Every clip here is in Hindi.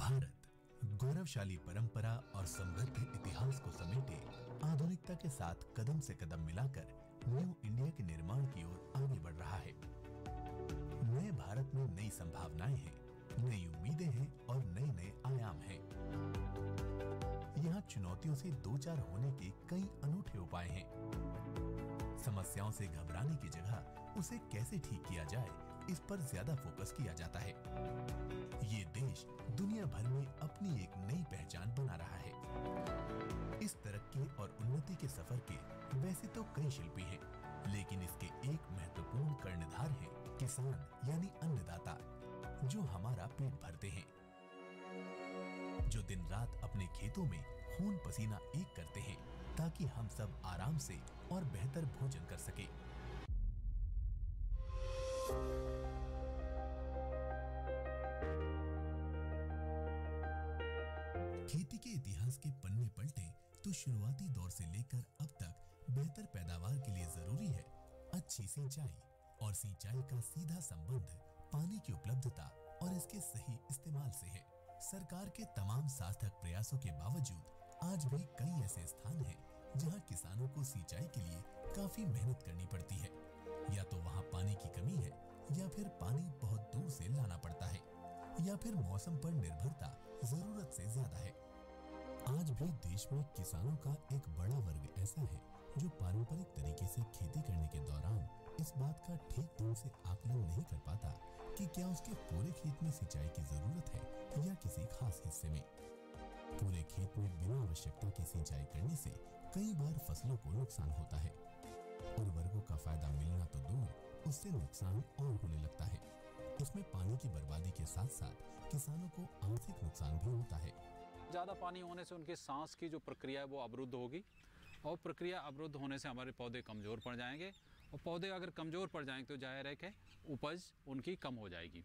भारत गौरवशाली परंपरा और समृद्ध इतिहास को समेटे आधुनिकता के साथ कदम से कदम मिलाकर न्यू इंडिया के निर्माण की ओर आगे बढ़ रहा है। नए भारत में नई संभावनाएं हैं, नई उम्मीदें हैं और नए नए आयाम हैं। यहाँ चुनौतियों से दो चार होने के कई अनूठे उपाय हैं। समस्याओं से घबराने की जगह उसे कैसे ठीक किया जाए, इस पर ज्यादा फोकस किया जाता है। ये देश दुनिया भर में अपनी एक नई पहचान बना रहा है। इस तरक्की और उन्नति के सफर के वैसे तो कई शिल्पी हैं, लेकिन इसके एक महत्वपूर्ण कर्णधार है किसान यानी अन्नदाता, जो हमारा पेट भरते हैं, जो दिन रात अपने खेतों में खून पसीना एक करते हैं ताकि हम सब आराम से और बेहतर भोजन कर सके। खेती के इतिहास के पन्ने पलटे तो शुरुआती दौर से लेकर अब तक बेहतर पैदावार के लिए जरूरी है अच्छी सिंचाई, और सिंचाई का सीधा संबंध पानी की उपलब्धता और इसके सही इस्तेमाल से है। सरकार के तमाम सार्थक प्रयासों के बावजूद आज भी कई ऐसे स्थान हैं जहां किसानों को सिंचाई के लिए काफी मेहनत करनी पड़ती है। या तो वहां पानी की कमी है, या फिर पानी बहुत दूर से लाना पड़ता है, या फिर मौसम पर निर्भरता जरूरत से ज्यादा है। आज भी देश में किसानों का एक बड़ा वर्ग ऐसा है जो पारंपरिक तरीके से खेती करने के दौरान इस बात का ठीक ढंग से आकलन नहीं कर पाता कि क्या उसके पूरे खेत में सिंचाई की जरूरत है या किसी खास हिस्से में। पूरे खेत में बिना आवश्यकता की सिंचाई करने से कई बार फसलों को नुकसान होता है। उर्वरकों का फायदा मिलना तो दूर, उससे नुकसान और होने लगता है। इसमें पानी की बर्बादी के साथ साथ किसानों को आर्थिक नुकसान भी होता है। ज़्यादा पानी होने से उनके सांस की जो प्रक्रिया है वो अवरुद्ध होगी, और प्रक्रिया अवरुद्ध होने से हमारे पौधे कमज़ोर पड़ जाएंगे, और पौधे अगर कमज़ोर पड़ जाएंगे तो जाहिर है कि उपज उनकी कम हो जाएगी।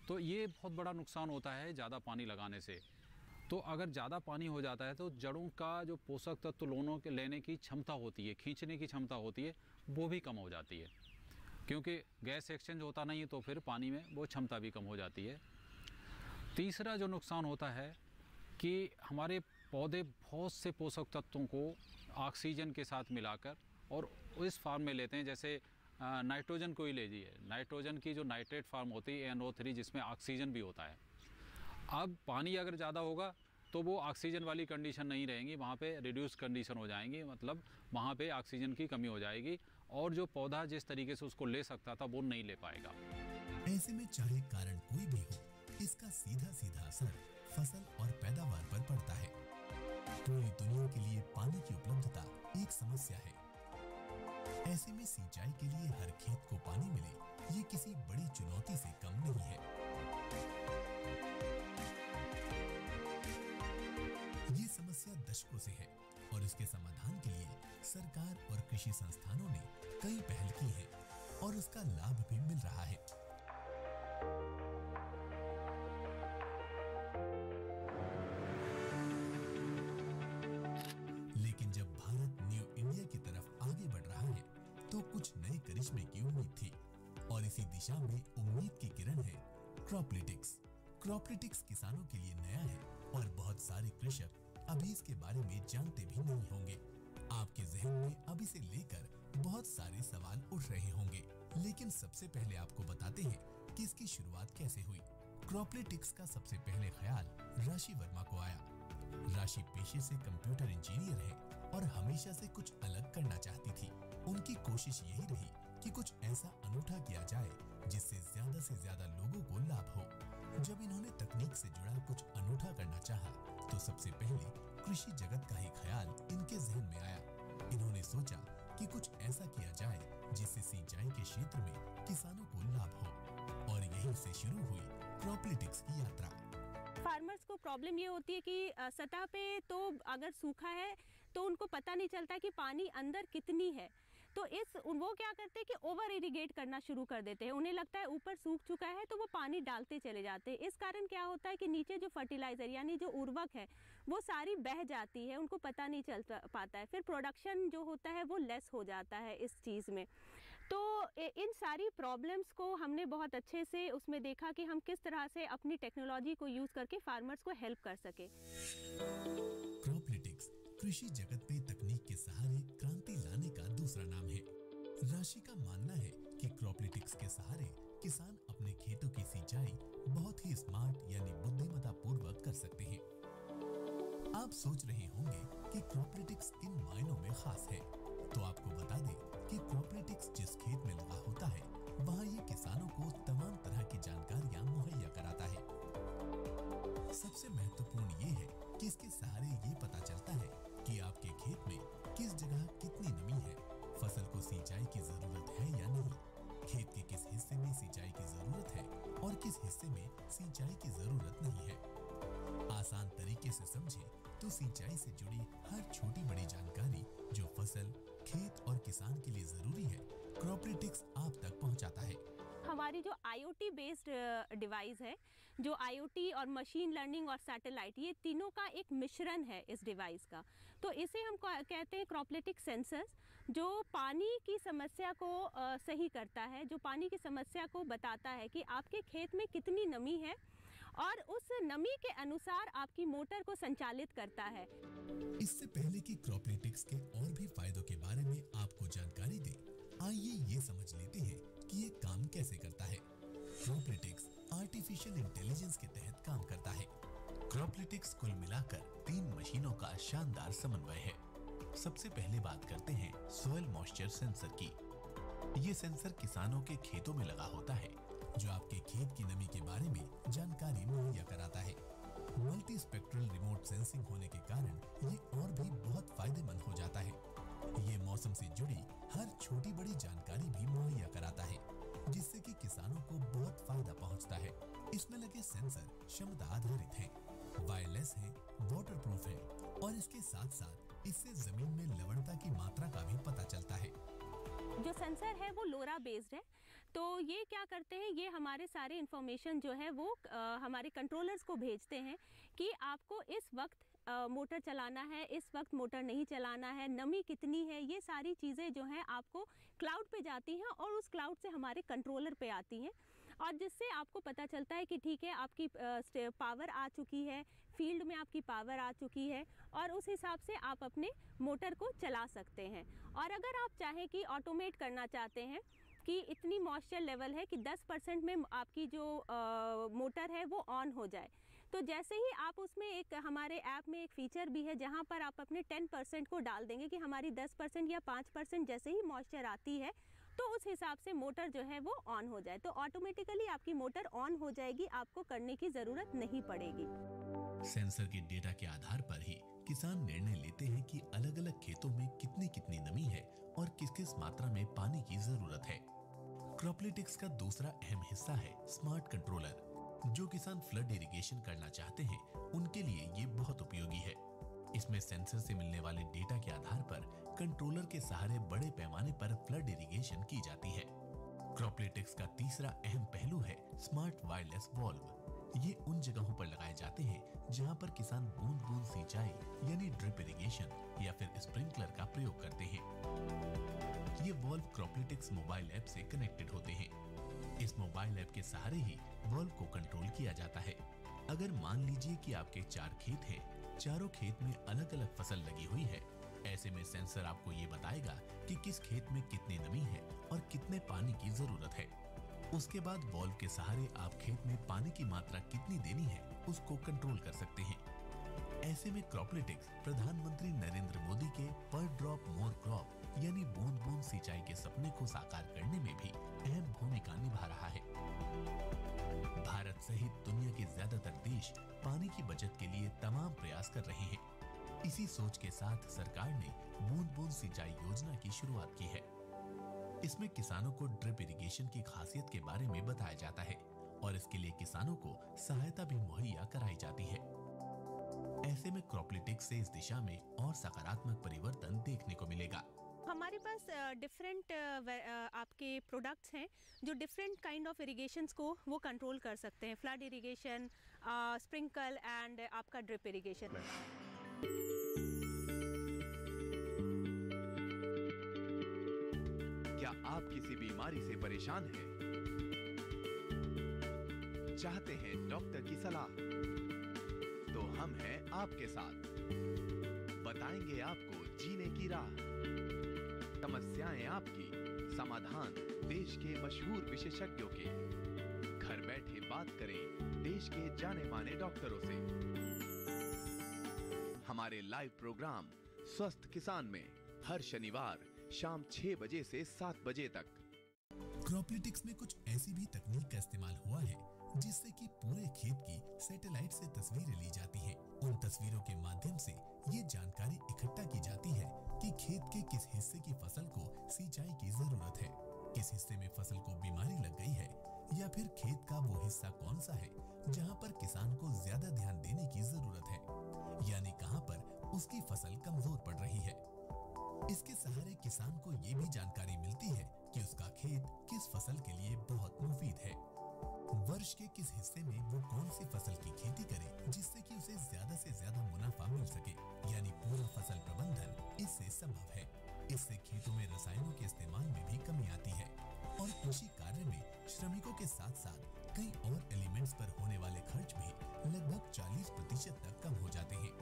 तो ये बहुत बड़ा नुकसान होता है ज़्यादा पानी लगाने से। तो अगर ज़्यादा पानी हो जाता है तो जड़ों का जो पोषक तत्व लेने की क्षमता होती है, खींचने की क्षमता होती है, वो भी कम हो जाती है, क्योंकि गैस एक्सचेंज होता नहीं है तो फिर पानी में वो क्षमता भी कम हो जाती है। तीसरा जो नुकसान होता है कि हमारे पौधे बहुत से पोषक तत्वों को ऑक्सीजन के साथ मिलाकर और इस फार्म में लेते हैं। जैसे नाइट्रोजन को ही ले लीजिए, नाइट्रोजन की जो नाइट्रेट फार्म होती है NO3, जिसमें ऑक्सीजन भी होता है। अब पानी अगर ज़्यादा होगा तो वो ऑक्सीजन वाली कंडीशन नहीं रहेंगी, वहाँ पे रिड्यूस कंडीशन हो जाएंगी, मतलब वहाँ पे ऑक्सीजन की कमी हो जाएगी, और जो पौधा जिस तरीके से उसको ले सकता था वो नहीं ले पाएगा। ऐसे में चाहे कारण कोई भी हो, इसका सीधा सीधा असर फसल और पैदावार पर पड़ता है। पूरी दुनिया के लिए पानी की उपलब्धता एक समस्या है। ऐसे में सिंचाई के लिए हर खेत को पानी मिले, ये किसी बड़ी चुनौती से कम नहीं है। ये समस्या दशकों से है, और इसके समाधान के लिए सरकार और कृषि संस्थानों ने कई पहल की है, और उसका लाभ भी मिल रहा है। लेकिन जब भारत न्यू इंडिया की तरफ आगे बढ़ रहा है तो कुछ नए करिश्मे की उम्मीद थी, और इसी दिशा में उम्मीद की किरण है क्रॉपलिटिक्स। क्रॉपलिटिक्स किसानों के लिए नया है, और बहुत सारे कृषक अभी इसके बारे में जानते भी नहीं होंगे। आपके जहन में अभी से लेकर बहुत सारे सवाल उठ रहे होंगे, लेकिन सबसे पहले आपको बताते हैं कि इसकी शुरुआत कैसे हुई। क्रॉपलिटिक्स का सबसे पहले ख्याल राशि वर्मा को आया। राशि पेशे से कंप्यूटर इंजीनियर है और हमेशा से कुछ अलग करना चाहती थी। उनकी कोशिश यही रही कि कुछ ऐसा अनूठा किया जाए जिससे ज्यादा से ज्यादा लोगों को लाभ हो। जब इन्होंने तकनीक से जुड़ा कुछ अनूठा करना चाहा, तो सबसे पहले कृषि जगत का ही ख्याल इनके जहन में आया। इन्होंने सोचा कि कुछ ऐसा किया जाए जिससे सिंचाई के क्षेत्र में किसानों को लाभ हो, और यहीं से शुरू हुई क्रॉपलिटिक्स की यात्रा। फार्मर्स को प्रॉब्लम ये होती है कि सतह पे तो अगर सूखा है तो उनको पता नहीं चलता कि पानी अंदर कितनी है, तो वो क्या करते हैं कि ओवर इरिगेट करना शुरू कर देते हैं। उन्हें लगता है ऊपर सूख चुका है तो वो पानी डालते चले जाते हैं। इस कारण क्या होता है कि नीचे जो फर्टिलाइज़र यानी जो उर्वरक है वो सारी बह जाती है, उनको पता नहीं चल पाता है। फिर प्रोडक्शन जो होता है वो लेस हो जाता है इस चीज़ में। तो इन सारी प्रॉब्लम्स को हमने बहुत अच्छे से उसमें देखा कि हम किस तरह से अपनी टेक्नोलॉजी को यूज़ करके फार्मर्स को हेल्प कर सके। क्रॉपलिटिक्स कृषि जगत पे तकनीक के सहारे क्रांति लाने का दूसरा नाम है। राशि का मानना है कि क्रॉपलिटिक्स के सहारे किसान अपने खेतों की सिंचाई बहुत ही स्मार्ट यानी बुद्धिमत्ता पूर्वक कर सकते हैं। आप सोच रहे होंगे कि क्रॉपलिटिक्स किन मायनों में खास है, तो आपको बता दें कि क्रॉपलिटिक्स जिस खेत में लगा होता है वहां ये किसानों को तमाम तरह की जानकारियां मुहैया कराता है। सबसे महत्वपूर्ण ये है कि इसके सहारे ये पता चलता है कि आपके खेत में किस जगह कितनी नमी है, फसल को सिंचाई की जरूरत है या नहीं, खेत के किस हिस्से में सिंचाई की जरूरत है और किस हिस्से में सिंचाई की जरूरत नहीं है। आसान तरीके से समझे तो सिंचाई से जुड़ी हर छोटी बड़ी जानकारी जो फसल, खेत और किसान के लिए जरूरी है, क्रॉपलिटिक्स आप तक पहुंचाता है। हमारी जो IoT बेस्ड डिवाइस है, जो IoT और मशीन लर्निंग और सैटेलाइट, ये तीनों का एक मिश्रण है इस डिवाइस का। तो इसे हम कहते हैं क्रॉपलिटिक सेंसर्स, जो पानी की समस्या को सही करता है, जो पानी की समस्या को बताता है कि आपके खेत में कितनी नमी है और उस नमी के अनुसार आपकी मोटर को संचालित करता है। इससे पहले कि क्रॉपलिटिक्स के और भी फायदों के बारे में आपको जानकारी दें, आइए ये समझ लेते हैं कि ये काम कैसे करता है। क्रॉपलिटिक्स आर्टिफिशियल इंटेलिजेंस के तहत काम करता है। क्रॉपलिटिक्स कुल मिलाकर 3 मशीनों का शानदार समन्वय है। सबसे पहले बात करते हैं सॉइल मॉइस्चर सेंसर की। ये सेंसर किसानों के खेतों में लगा होता है, जो आपके खेत की नमी के बारे में जानकारी मुहैया कराता है। मल्टी स्पेक्ट्रल रिमोट सेंसिंग होने के कारण ये और भी बहुत फायदेमंद हो जाता है। ये मौसम से जुड़ी हर छोटी बड़ी जानकारी भी मुहैया कराता है, जिससे कि किसानों को बहुत फायदा पहुंचता है। इसमें लगे सेंसर क्षमता आधारित हैं, वायरलेस हैं, वाटरप्रूफ हैं और इसके साथ साथ इससे जमीन में लवणता की मात्रा का भी पता चलता है। जो सेंसर है वो लोरा बेस्ड है, तो ये क्या करते हैं, ये हमारे सारे इन्फॉर्मेशन जो है वो हमारे कंट्रोलर्स को भेजते हैं कि आपको इस वक्त मोटर चलाना है, इस वक्त मोटर नहीं चलाना है, नमी कितनी है, ये सारी चीज़ें जो हैं आपको क्लाउड पे जाती हैं और उस क्लाउड से हमारे कंट्रोलर पे आती हैं, और जिससे आपको पता चलता है कि ठीक है आपकी पावर आ चुकी है, फील्ड में आपकी पावर आ चुकी है और उस हिसाब से आप अपने मोटर को चला सकते हैं। और अगर आप चाहें कि ऑटोमेट करना चाहते हैं कि इतनी मॉइस्चर लेवल है कि 10% में आपकी जो मोटर है वो ऑन हो जाए, तो जैसे ही आप उसमें एक हमारे ऐप में एक फीचर भी है जहां पर आप अपने 10% को डाल देंगे कि हमारी 10% या 5% जैसे ही मॉइस्चर आती है तो उस हिसाब से मोटर जो है वो ऑन हो जाए, तो ऑटोमेटिकली आपकी मोटर ऑन हो जाएगी, आपको करने की ज़रूरत नहीं पड़ेगी। सेंसर के डेटा के आधार पर ही किसान निर्णय लेते हैं कि अलग अलग खेतों में कितनी कितनी नमी है और किस किस मात्रा में पानी की जरूरत है। क्रॉपलिटिक्स का दूसरा अहम हिस्सा है स्मार्ट कंट्रोलर। जो किसान फ्लड इरिगेशन करना चाहते हैं उनके लिए ये बहुत उपयोगी है। इसमें सेंसर से मिलने वाले डेटा के आधार पर कंट्रोलर के सहारे बड़े पैमाने पर फ्लड इरिगेशन की जाती है। क्रॉपलिटिक्स का तीसरा अहम पहलू है स्मार्ट वायरलेस वॉल्व। ये उन जगहों पर लगाए जाते हैं जहां पर किसान बूंद बूंद सिंचाई यानी ड्रिप इरिगेशन या फिर स्प्रिंकलर का प्रयोग करते हैं। ये वॉल्व क्रॉपलिटिक्स मोबाइल ऐप से कनेक्टेड होते हैं। इस मोबाइल ऐप के सहारे ही वॉल्व को कंट्रोल किया जाता है। अगर मान लीजिए कि आपके 4 खेत हैं, चारों खेत में अलग अलग फसल लगी हुई है, ऐसे में सेंसर आपको ये बताएगा कि किस खेत में कितनी नमी है और कितने पानी की जरूरत है। उसके बाद वॉल्व के सहारे आप खेत में पानी की मात्रा कितनी देनी है उसको कंट्रोल कर सकते हैं। ऐसे में क्रॉपलिटिक्स प्रधानमंत्री नरेंद्र मोदी के पर ड्रॉप मोर क्रॉप यानी बूंद बूंद सिंचाई के सपने को साकार करने में भी अहम भूमिका निभा रहा है। भारत सहित दुनिया के ज्यादातर देश पानी की बचत के लिए तमाम प्रयास कर रहे हैं। इसी सोच के साथ सरकार ने बूंद बूंद सिंचाई योजना की शुरुआत की है। इसमें किसानों को ड्रिप इरिगेशन की खासियत के बारे में बताया जाता है और इसके लिए किसानों को सहायता भी मुहैया कराई जाती है। ऐसे में क्रॉपलिटिक्स से इस दिशा में और सकारात्मक परिवर्तन देखने को मिलेगा। हमारे पास डिफरेंट आपके प्रोडक्ट्स हैं जो डिफरेंट काइंड ऑफ इरिगेशंस को वो कंट्रोल कर सकते हैं, फ्लड इरिगेशन, स्प्रिंकल एंड आपका ड्रिप इरिगेशन। क्या आप किसी बीमारी से परेशान हैं, चाहते हैं डॉक्टर की सलाह, तो हम हैं आपके साथ। बताएंगे आपको जीने की राह, समस्याएं आपकी, समाधान देश के मशहूर विशेषज्ञों के। घर बैठे बात करें देश के जाने माने डॉक्टरों से। हमारे लाइव प्रोग्राम स्वस्थ किसान में हर शनिवार शाम 6 बजे से 7 बजे तक। क्रॉपलिटिक्स में कुछ ऐसी भी तकनीक का इस्तेमाल हुआ है जिससे कि पूरे खेत की सैटेलाइट से तस्वीरें ली जाती हैं। उन तस्वीरों के माध्यम से ये जानकारी इकट्ठा की जाती है कि खेत के किस हिस्से की फसल को सिंचाई की जरूरत है, किस हिस्से में फसल को बीमारी लग गई है, या फिर खेत का वो हिस्सा कौन सा है जहां पर किसान को ज्यादा ध्यान देने की जरूरत है, यानी कहां पर उसकी फसल कमजोर पड़ रही है। इसके सहारे किसान को ये भी जानकारी मिलती है कि उसका खेत किस फसल के लिए बहुत मुफीद है, वर्ष के किस हिस्से में वो कौन सी फसल की खेती करे जिससे कि उसे ज्यादा से ज्यादा मुनाफा मिल सके, यानी पूरा फसल प्रबंधन इससे संभव है। इससे खेतों में रसायनों के इस्तेमाल में भी कमी आती है और कृषि कार्य में श्रमिकों के साथ साथ कई और एलिमेंट्स पर होने वाले खर्च भी लगभग 40% तक कम हो जाते हैं।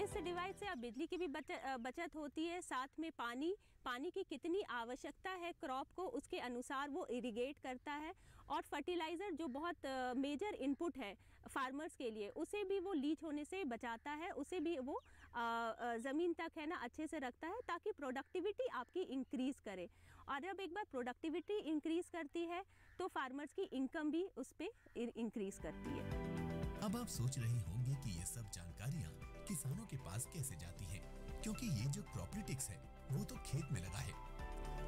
इस डिवाइस से अब बिजली की भी बचत होती है, साथ में पानी की कितनी आवश्यकता है क्रॉप को उसके अनुसार वो इरिगेट करता है, और फर्टिलाइज़र जो बहुत मेजर इनपुट है फार्मर्स के लिए उसे भी वो लीच होने से बचाता है, उसे भी वो ज़मीन तक है ना अच्छे से रखता है ताकि प्रोडक्टिविटी आपकी इंक्रीज़ करे। और जब एक बार प्रोडक्टिविटी इंक्रीज़ करती है तो फार्मर्स की इनकम भी उस पर इंक्रीज़ करती है। अब आप सोच रहे होंगे कि ये सब जानकारियाँ किसानों के पास कैसे जाती हैं, क्योंकि ये जो क्रॉपलिटिक्स है वो तो खेत में लगा है।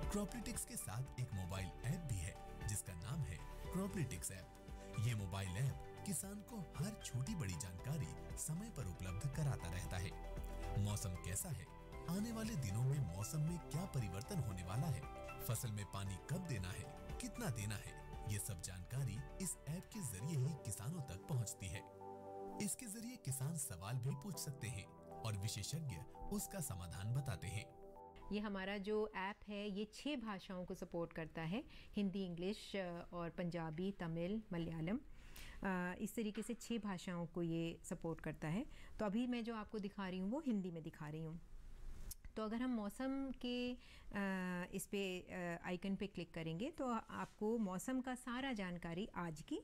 क्रॉपलिटिक्स के साथ एक मोबाइल ऐप भी है जिसका नाम है क्रॉपलिटिक्स ऐप। ये मोबाइल ऐप किसान को हर छोटी बड़ी जानकारी समय पर उपलब्ध कराता रहता है। मौसम कैसा है, आने वाले दिनों में मौसम में क्या परिवर्तन होने वाला है, फसल में पानी कब देना है, कितना देना है, ये सब जानकारी इस ऐप के जरिए ही किसानों तक पहुंचती है। इसके जरिए किसान सवाल भी पूछ सकते हैं और विशेषज्ञ उसका समाधान बताते हैं। ये हमारा जो ऐप है ये 6 भाषाओं को सपोर्ट करता है, हिंदी, इंग्लिश और पंजाबी, तमिल, मलयालम, इस तरीके से 6 भाषाओं को ये सपोर्ट करता है। तो अभी मैं जो आपको दिखा रही हूँ वो हिंदी में दिखा रही हूँ। तो अगर हम मौसम के इस पे आइकन पे क्लिक करेंगे तो आपको मौसम का सारा जानकारी आज की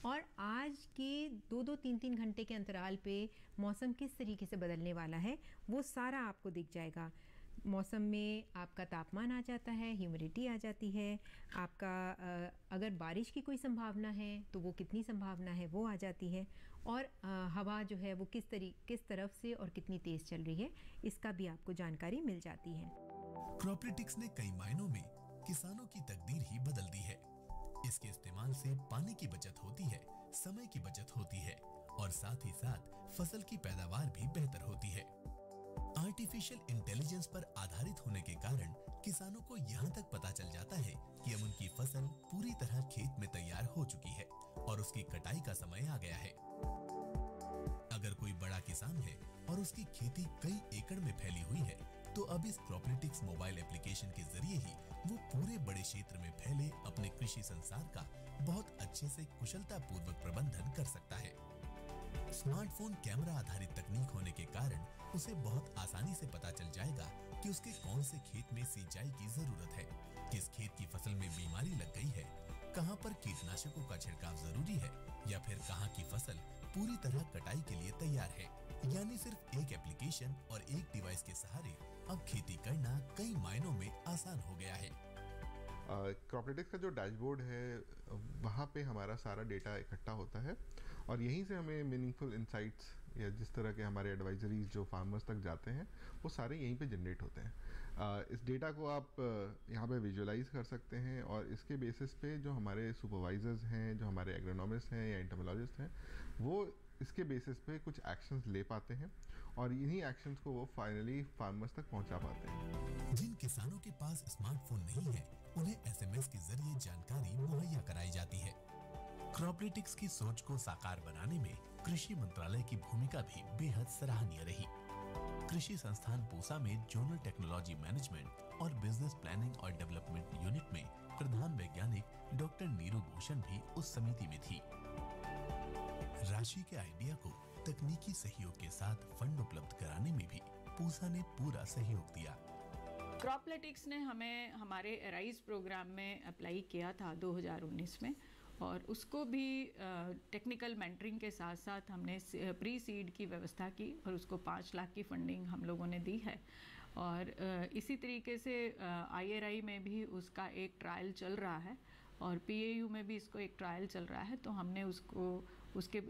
और आज के 2-2, 3-3 घंटे के अंतराल पे मौसम किस तरीके से बदलने वाला है वो सारा आपको दिख जाएगा। मौसम में आपका तापमान आ जाता है, ह्यूमिडिटी आ जाती है, आपका अगर बारिश की कोई संभावना है तो वो कितनी संभावना है वो आ जाती है, और हवा जो है वो किस तरफ से और कितनी तेज़ चल रही है इसका भी आपको जानकारी मिल जाती है। क्रॉपलिटिक्स ने कई मायनों में किसानों की तकदीर ही बदल दी है। इसके इस्तेमाल से पानी की बचत होती है, समय की बचत होती है और साथ ही साथ फसल की पैदावार भी बेहतर होती है। आर्टिफिशियल इंटेलिजेंस पर आधारित होने के कारण किसानों को यहाँ तक पता चल जाता है कि अब उनकी फसल पूरी तरह खेत में तैयार हो चुकी है और उसकी कटाई का समय आ गया है। अगर कोई बड़ा किसान है और उसकी खेती कई एकड़ में फैली हुई है तो अब इस क्रॉपलिटिक्स मोबाइल एप्लीकेशन के जरिए ही वो पूरे बड़े क्षेत्र में फैले अपने कृषि संसार का बहुत अच्छे से कुशलता पूर्वक प्रबंधन कर सकता है। स्मार्टफोन कैमरा आधारित तकनीक होने के कारण उसे बहुत आसानी से पता चल जाएगा कि उसके कौन से खेत में सिंचाई की जरूरत है, किस खेत की फसल में बीमारी लग गई है, कहां पर कीटनाशकों का छिड़काव जरूरी है या फिर कहां की फसल पूरी तरह कटाई के लिए तैयार है। यानी सिर्फ एक एप्लीकेशन और एक डिवाइस के सहारे अब खेती करना कई मायनों में आसान हो गया है। क्रॉपलिटिक्स का जो डैशबोर्ड है वहाँ पे हमारा सारा डेटा इकट्ठा होता है और यहीं से हमें मीनिंगफुल इंसाइट्स या जिस तरह के हमारे एडवाइजरीज जो फार्मर्स तक जाते हैं वो सारे यहीं पे जनरेट होते हैं। इस डेटा को आप यहाँ पे विजुअलाइज कर सकते हैं और इसके बेसिस पे जो हमारे सुपरवाइजर्स हैं, जो हमारे एग्रोनॉमिस्ट हैं या एंटोमोलॉजिस्ट हैं, वो इसके बेसिस पे कुछ एक्शंस ले पाते हैं और इन्हीं एक्शंस को वो फाइनली फार्मर्स तक पहुंचा पाते हैं। जिन किसानों के पास स्मार्टफोन नहीं है उन्हें एसएमएस के जरिए जानकारी मुहैया कराई जाती है। क्रॉपलिटिक्स की सोच को साकार बनाने में कृषि मंत्रालय की भूमिका भी बेहद सराहनीय रही। कृषि संस्थान पूसा में जोनल टेक्नोलॉजी मैनेजमेंट और बिजनेस प्लानिंग और डेवलपमेंट यूनिट में प्रधान वैज्ञानिक डॉक्टर नीरू भूषण भी उस समिति में थी। राशि के आइडिया को तकनीकी सहयोग के साथ फंड उपलब्ध कराने में भी पूसा ने पूरा सहयोग दिया। क्रॉपलेटिक्स ने हमें हमारे राइज प्रोग्राम में अप्लाई किया था 2019 में, और उसको भी टेक्निकल मेंटरिंग के साथ साथ हमने प्री सीड की व्यवस्था की और उसको 5 लाख की फंडिंग हम लोगों ने दी है। और इसी तरीके से IRI में भी उसका एक ट्रायल चल रहा है और PAU में भी इसको एक ट्रायल चल रहा है। तो हमने उसको उसके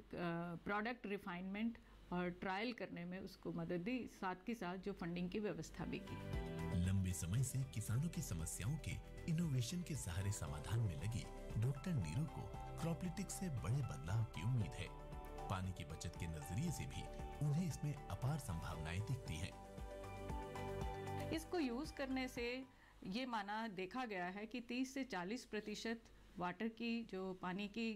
प्रोडक्ट रिफाइनमेंट और ट्रायल करने में उसको मदद दी, साथ ही साथ जो फंडिंग की व्यवस्था भी की। लंबे समय से किसानों की समस्याओं के इनोवेशन के सहारे समाधान में लगी डॉक्टर नीरू को क्रॉपलिटिक्स से बड़े बदलाव की उम्मीद है। पानी की बचत के नजरिए से भी उन्हें इसमें अपार संभावनाएं दिखती हैं। इसको यूज करने से ये माना देखा गया है कि 30 से 40% वाटर की जो पानी की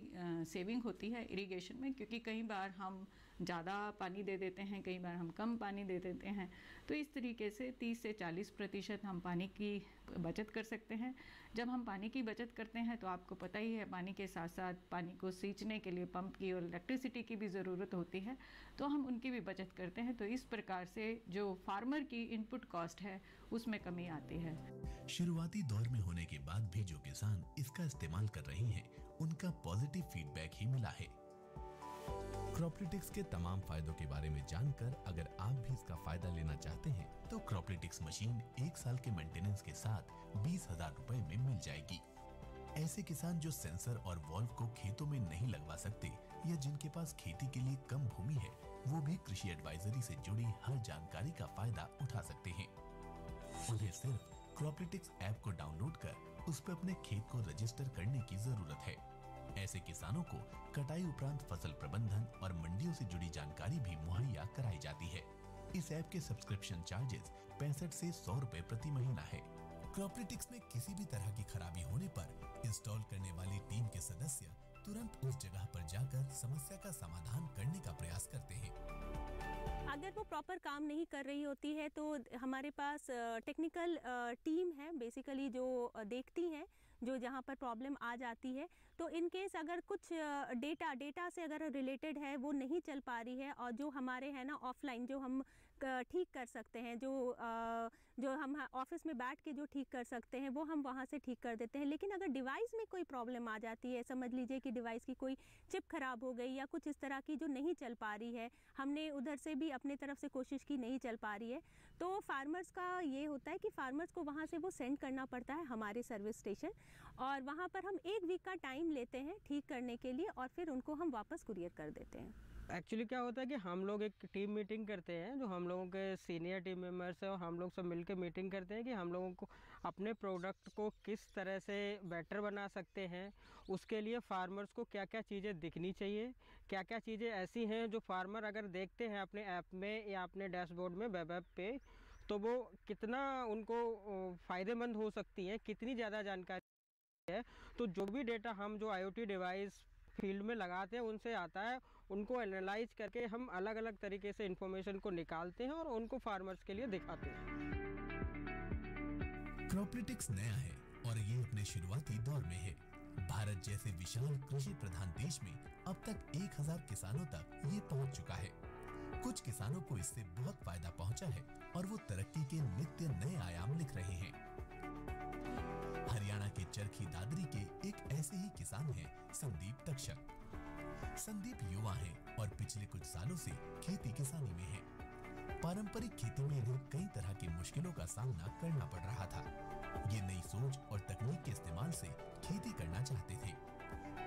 सेविंग होती है इरिगेशन में, क्योंकि कई बार हम ज़्यादा पानी दे देते हैं, कई बार हम कम पानी दे देते हैं। तो इस तरीके से 30 से 40% हम पानी की बचत कर सकते हैं। जब हम पानी की बचत करते हैं तो आपको पता ही है पानी के साथ साथ पानी को सींचने के लिए पंप की और इलेक्ट्रिसिटी की भी ज़रूरत होती है, तो हम उनकी भी बचत करते हैं। तो इस प्रकार से जो फार्मर की इनपुट कॉस्ट है उसमें कमी आती है। शुरुआती दौर में होने के बाद भी जो किसान इसका इस्तेमाल कर रहे हैं उनका पॉजिटिव फीडबैक ही मिला है। क्रॉपलिटिक्स के तमाम फायदों के बारे में जानकर अगर आप भी इसका फायदा लेना चाहते हैं तो क्रॉपलिटिक्स मशीन 1 साल के मेंटेनेंस के साथ 20,000 रुपए में मिल जाएगी। ऐसे किसान जो सेंसर और वॉल्व को खेतों में नहीं लगवा सकते या जिनके पास खेती के लिए कम भूमि है, वो भी कृषि एडवाइजरी से जुड़ी हर जानकारी का फायदा उठा सकते हैं। उन्हें सिर्फ क्रॉपलिटिक्स ऐप को डाउनलोड कर उस पर अपने खेत को रजिस्टर करने की जरूरत है। ऐसे किसानों को कटाई उपरांत फसल प्रबंधन और मंडियों से जुड़ी जानकारी भी मुहैया कराई जाती है। इस ऐप के सब्सक्रिप्शन चार्जेस 65 से 100 रुपए प्रति महीना है। क्रॉपलिटिक्स में किसी भी तरह की खराबी होने पर इंस्टॉल करने वाली टीम के सदस्य तुरंत उस जगह पर जाकर समस्या का समाधान करने का प्रयास करते हैं। अगर वो प्रॉपर काम नहीं कर रही होती है तो हमारे पास टेक्निकल टीम है बेसिकली जो देखती हैं जो जहाँ पर प्रॉब्लम आ जाती है। तो इन केस अगर कुछ डेटा से अगर रिलेटेड है वो नहीं चल पा रही है और जो हमारे है ना ऑफलाइन जो हम ठीक कर सकते हैं, जो हम ऑफिस में बैठ के जो ठीक कर सकते हैं वो हम वहाँ से ठीक कर देते हैं। लेकिन अगर डिवाइस में कोई प्रॉब्लम आ जाती है, समझ लीजिए कि डिवाइस की कोई चिप खराब हो गई या कुछ इस तरह की जो नहीं चल पा रही है, हमने उधर से भी अपने तरफ से कोशिश की नहीं चल पा रही है, तो फार्मर्स का ये होता है कि फार्मर्स को वहाँ से वो सेंड करना पड़ता है हमारे सर्विस स्टेशन, और वहाँ पर हम 1 वीक का टाइम लेते हैं ठीक करने के लिए और फिर उनको हम वापस कुरियर कर देते हैं। एक्चुअली क्या होता है कि हम लोग एक टीम मीटिंग करते हैं, जो हम लोगों के सीनियर टीम मेंबर्स हैं और हम लोग सब मिलकर मीटिंग करते हैं कि हम लोगों को अपने प्रोडक्ट को किस तरह से बेटर बना सकते हैं। उसके लिए फार्मर्स को क्या क्या चीज़ें दिखनी चाहिए, क्या क्या चीज़ें ऐसी हैं जो फार्मर अगर देखते हैं अपने ऐप में या अपने डैशबोर्ड में वेब ऐप पे, तो वो कितना उनको फ़ायदेमंद हो सकती हैं, कितनी ज़्यादा जानकारी है। तो जो भी डेटा हम जो IoT डिवाइस फील्ड में लगाते हैं उनसे आता है, उनको एनालाइज करके हम अलग अलग तरीके से इंफॉर्मेशन को निकालते हैं और उनको फार्मर्स के लिए दिखाते हैं। क्रॉपलिटिक्स नया है और ये अपने शुरुआती दौर में है। भारत जैसे विशाल कृषि प्रधान देश में अब तक 1000 किसानों तक ये पहुंच चुका है। कुछ किसानों को इससे बहुत फायदा पहुंचा है और वो तरक्की के नित्य नए आयाम लिख रहे हैं। हरियाणा के चरखी दादरी के एक ऐसे ही किसान हैं संदीप तक्षक। संदीप युवा हैं और पिछले कुछ सालों से खेती किसानी में हैं। पारंपरिक खेती में इन्हें कई तरह की मुश्किलों का सामना करना पड़ रहा था। ये नई सोच और तकनीक के इस्तेमाल से खेती करना चाहते थे।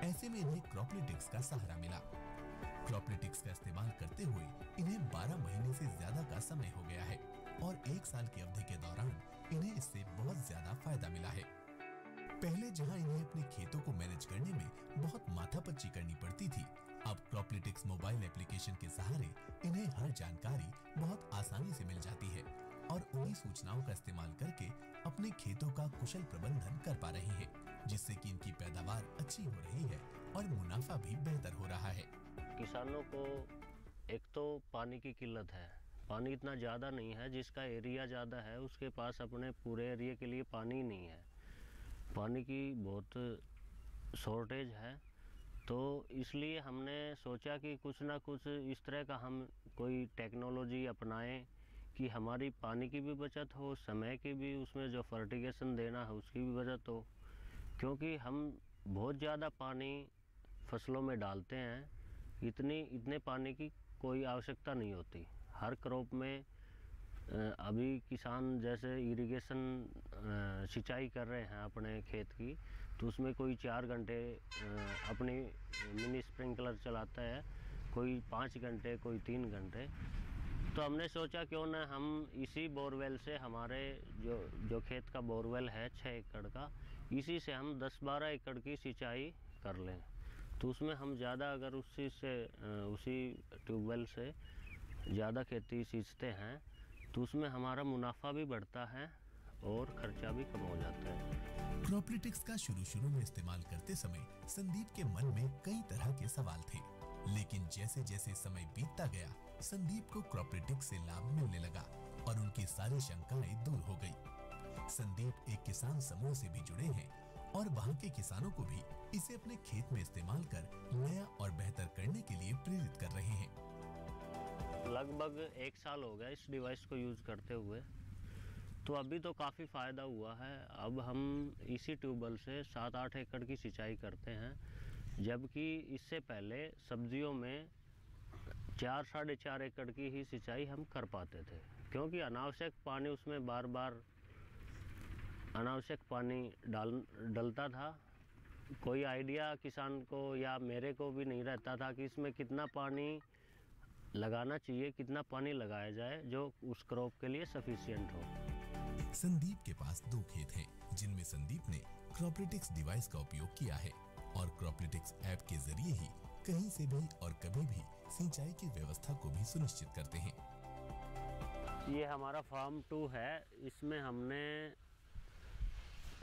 ऐसे में इन्हें क्रॉपलिटिक्स का सहारा मिला। क्रॉपलिटिक्स का इस्तेमाल करते हुए इन्हें 12 महीने से ज्यादा का समय हो गया है और 1 साल की अवधि के दौरान इन्हें इससे बहुत ज्यादा फायदा मिला है। पहले जहां इन्हें अपने खेतों को मैनेज करने में बहुत माथापच्ची करनी पड़ती थी, अब क्रॉपलिटिक्स मोबाइल एप्लीकेशन के सहारे इन्हें हर जानकारी बहुत आसानी से मिल जाती है और उन्हीं सूचनाओं का इस्तेमाल करके अपने खेतों का कुशल प्रबंधन कर पा रही है, जिससे कि इनकी पैदावार अच्छी हो रही है और मुनाफा भी बेहतर हो रहा है। किसानों को एक तो पानी की किल्लत है, पानी इतना ज़्यादा नहीं है। जिसका एरिया ज़्यादा है उसके पास अपने पूरे एरिया के लिए पानी नहीं है, पानी की बहुत शॉर्टेज है। तो इसलिए हमने सोचा कि कुछ ना कुछ इस तरह का हम कोई टेक्नोलॉजी अपनाएं कि हमारी पानी की भी बचत हो, समय की भी, उसमें जो फर्टिगेशन देना है उसकी भी बचत हो। क्योंकि हम बहुत ज़्यादा पानी फसलों में डालते हैं, इतने पानी की कोई आवश्यकता नहीं होती। हर क्रॉप में अभी किसान जैसे इरिगेशन सिंचाई कर रहे हैं अपने खेत की, तो उसमें कोई 4 घंटे अपनी मिनी स्प्रिंकलर चलाता है, कोई 5 घंटे, कोई 3 घंटे। तो हमने सोचा क्यों ना हम इसी बोरवेल से, हमारे जो खेत का बोरवेल है 6 एकड़ का, इसी से हम 10-12 एकड़ की सिंचाई कर लें। तो उसमें हम ज़्यादा अगर उसी ट्यूबवेल से ज़्यादा खेती सींचते हैं तो उसमें हमारा मुनाफा भी बढ़ता है और खर्चा भी कम हो जाता है। क्रॉपलिटिक्स का शुरू में इस्तेमाल करते समय संदीप के मन में कई तरह के सवाल थे, लेकिन जैसे जैसे समय बीतता गया संदीप को क्रॉपलिटिक्स से लाभ मिलने लगा और उनकी सारी शंकाएं दूर हो गई। संदीप एक किसान समूह से भी जुड़े हैं और वहाँ के किसानों को भी इसे अपने खेत में इस्तेमाल कर नया और बेहतर करने के लिए प्रेरित कर रहे हैं। लगभग 1 साल हो गया इस डिवाइस को यूज़ करते हुए, तो अभी तो काफ़ी फ़ायदा हुआ है। अब हम इसी ट्यूबवेल से 7-8 एकड़ की सिंचाई करते हैं, जबकि इससे पहले सब्जियों में 4-4.5 एकड़ की ही सिंचाई हम कर पाते थे, क्योंकि अनावश्यक पानी उसमें बार अनावश्यक पानी डलता था। कोई आइडिया किसान को या मेरे को भी नहीं रहता था कि इसमें कितना पानी लगाना चाहिए, कितना पानी लगाया जाए जो उस क्रॉप के लिए सफिशिएंट हो। संदीप के पास 2 खेत हैं, जिनमें संदीप ने क्रॉपलिटिक्स डिवाइस का उपयोग किया है और क्रॉपलिटिक्स ऐप के जरिए ही कहीं से भी और कभी भी सिंचाई की व्यवस्था को भी सुनिश्चित करते हैं। ये हमारा फार्म 2 है, इसमें हमने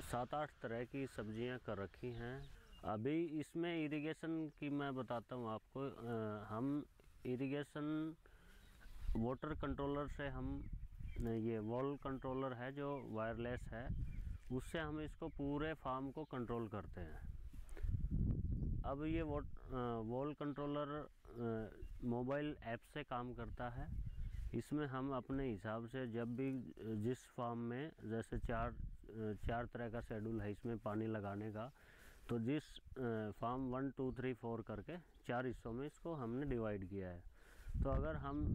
7-8 तरह की सब्जियां कर रखी हैं। अभी इसमें इरिगेशन की मैं बताता हूँ आपको। हम इरिगेशन वाटर कंट्रोलर से, हम ये वॉल कंट्रोलर है जो वायरलेस है, उससे हम इसको पूरे फार्म को कंट्रोल करते हैं। अब ये वॉल कंट्रोलर मोबाइल ऐप से काम करता है। इसमें हम अपने हिसाब से जब भी जिस फार्म में, जैसे 4 तरह का शेड्यूल है इसमें पानी लगाने का, तो जिस फार्म 1, 2, 3, 4 करके 4 हिस्सों में इसको हमने डिवाइड किया है। तो अगर हम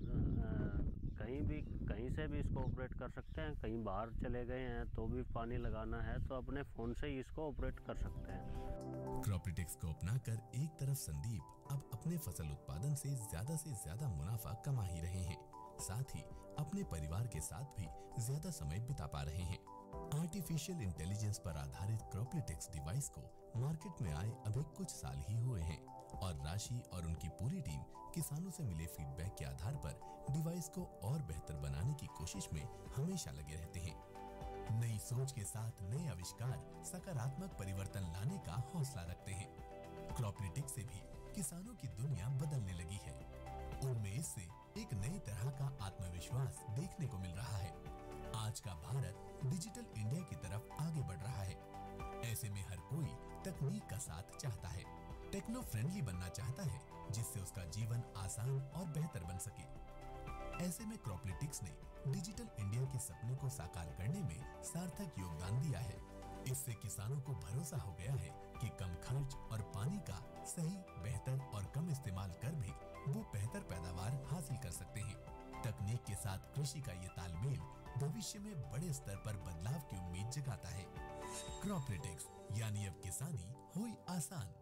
कहीं से भी इसको ऑपरेट कर सकते हैं, कहीं बाहर चले गए हैं तो भी पानी लगाना है तो अपने फ़ोन से ही इसको ऑपरेट कर सकते हैं। क्रॉपलिटिक्स को अपनाकर एक तरफ संदीप अब अपने फसल उत्पादन से ज्यादा मुनाफा कमा ही रहे हैं, साथ ही अपने परिवार के साथ भी ज्यादा समय बिता पा रहे हैं। आर्टिफिशियल इंटेलिजेंस पर आधारित क्रॉपलिटिक्स डिवाइस को मार्केट में आए अभी कुछ साल ही हुए हैं और राशि और उनकी पूरी टीम किसानों से मिले फीडबैक के आधार पर डिवाइस को और बेहतर बनाने की कोशिश में हमेशा लगे रहते हैं। नई सोच के साथ नए आविष्कार सकारात्मक परिवर्तन लाने का हौसला रखते हैं। क्रॉपलिटिक्स से भी किसानों की दुनिया बदलने लगी है। उनमें इससे एक नए तरह का आत्मविश्वास देखने को मिल रहा है। आज का भारत डिजिटल इंडिया की तरफ आगे बढ़ रहा है। ऐसे में हर कोई तकनीक का साथ चाहता है, टेक्नो फ्रेंडली बनना चाहता है, जिससे उसका जीवन आसान और बेहतर बन सके। ऐसे में क्रॉपलिटिक्स ने डिजिटल इंडिया के सपने को साकार करने में सार्थक योगदान दिया है। इससे किसानों को भरोसा हो गया है कि कम खर्च और पानी का सही, बेहतर और कम इस्तेमाल कर भी वो बेहतर पैदावार हासिल कर सकते हैं। तकनीक के साथ कृषि का ये तालमेल भविष्य में बड़े स्तर पर बदलाव की उम्मीद जगाता है। क्रॉपलिटिक्स यानी अब किसानी हुई आसान।